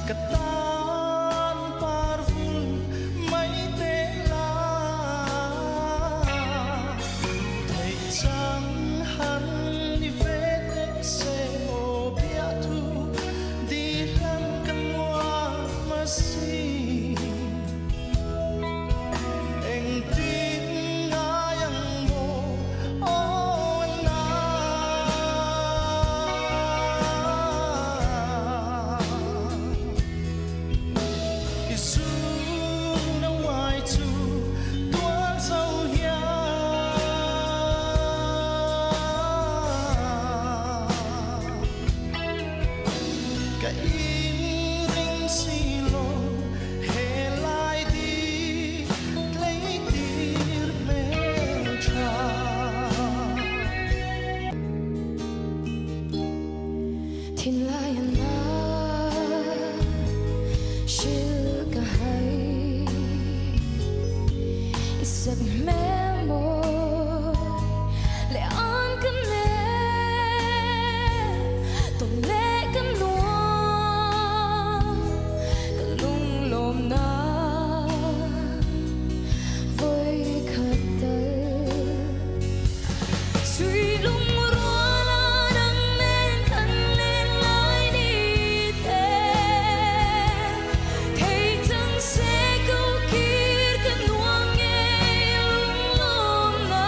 Ketan parfum mấy tê la thầy trắng hắn đi về tết xe ô bia thu đi lăn căn hoa mà xì anh tin nga yang mo ô na Isu na wai tu tuan sau hia Ka in ring si lo he lai di klei dir me tra Thiên lai na Shil ka hai Isag memo Le an kan le Tong le kan lua Ka lung lom na Voi khát dal Suy lung rua la nang men kan lên lại đi thế Thấy chẳng sẽ câu kia kan nuông nghe lung lom na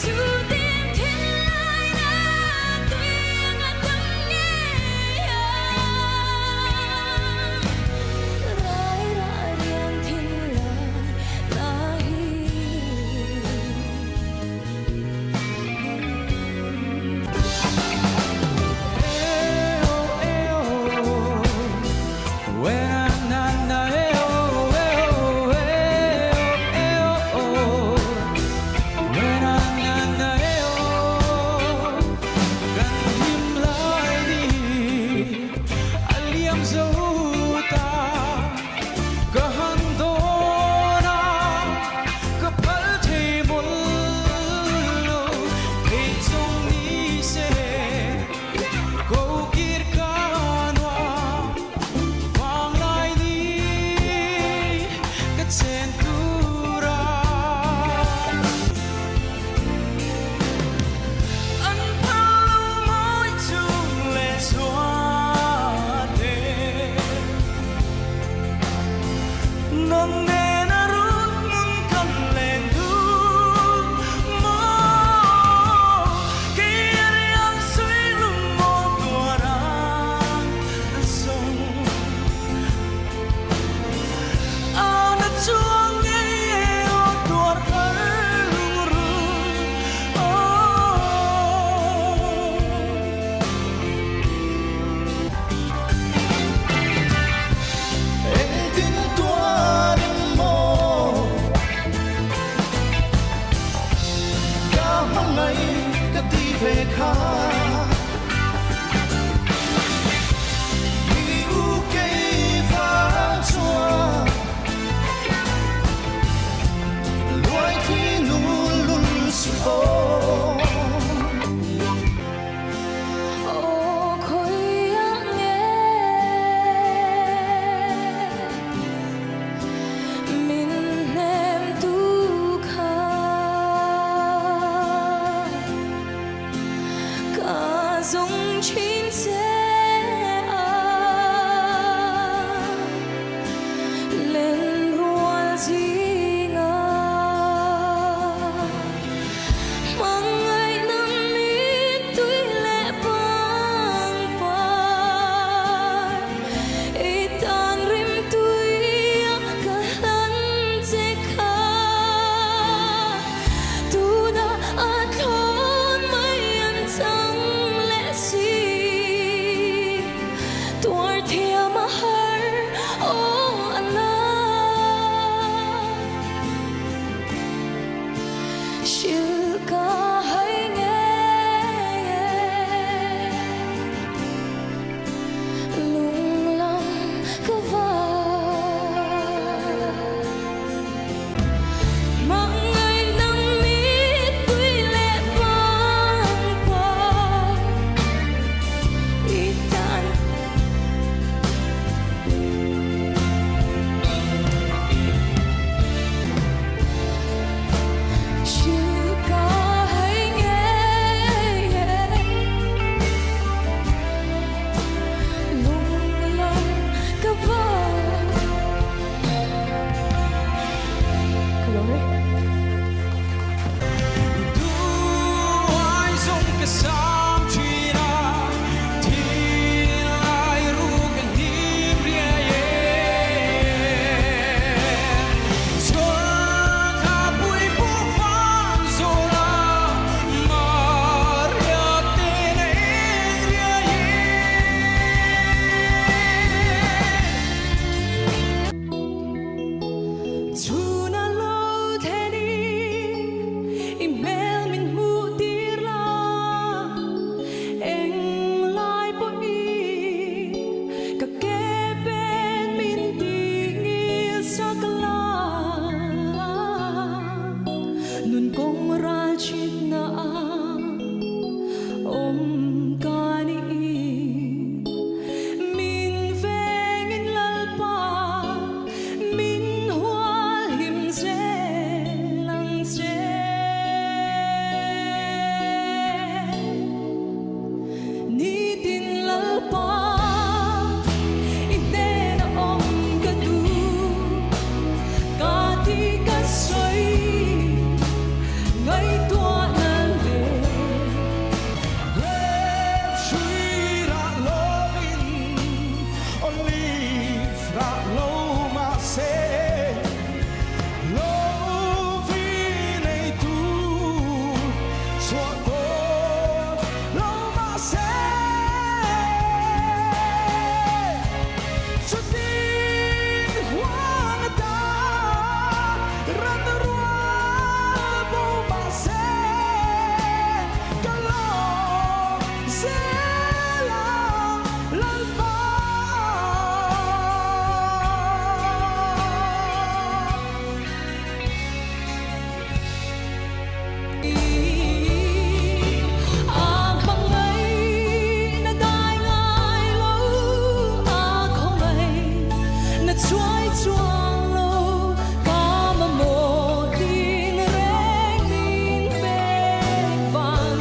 Chu tim thiên lai na tuyên a tâm nghe Rai ra riêng thiên lai na hi về khá đi u cây phá chua loài khi nụ lùn sụp Dung chín sẽ lên ruộng gì ngờ mong ngày năm ít tuy lệ băng phai ít tan rim tuy cả lần sẽ khá tu đã ăn thon mấy anh chẳng Tuar tia mahar oh anak Shil ka hai nghe Lung lam ka Mang ngày năm ít tuy lệ băng qua Ít tan tra lâu mà sẽ lâu vì này tu xóa tô lâu mà sẽ cho tin hoang ta ran rua bo mà sẽ cả lo sẽ là lần ba à không ấy nó đai ngài lâu à không ấy nó chuối chuang lâu cả mà một tin rèn tin về vàng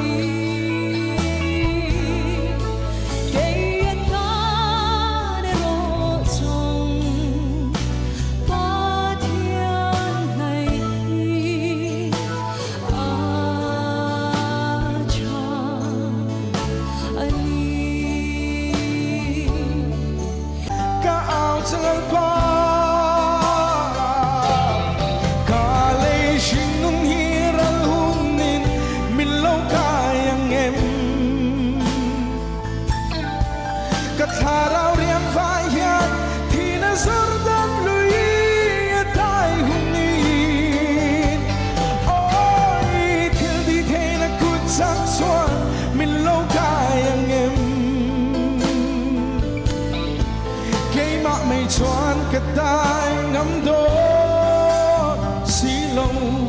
cây ta để lộ trong ba thiên này cả áo chân qua cả lấy xin nung hi ra hun nín min lâu cả yang em cả thà rau riêng vai hiền thì nó sớm đâm lùi tai hun nín ôi thiên đi thế là cút sắc xoan min lâu cả yang em cây mạ mây choan cả tai ngắm đôi xí lông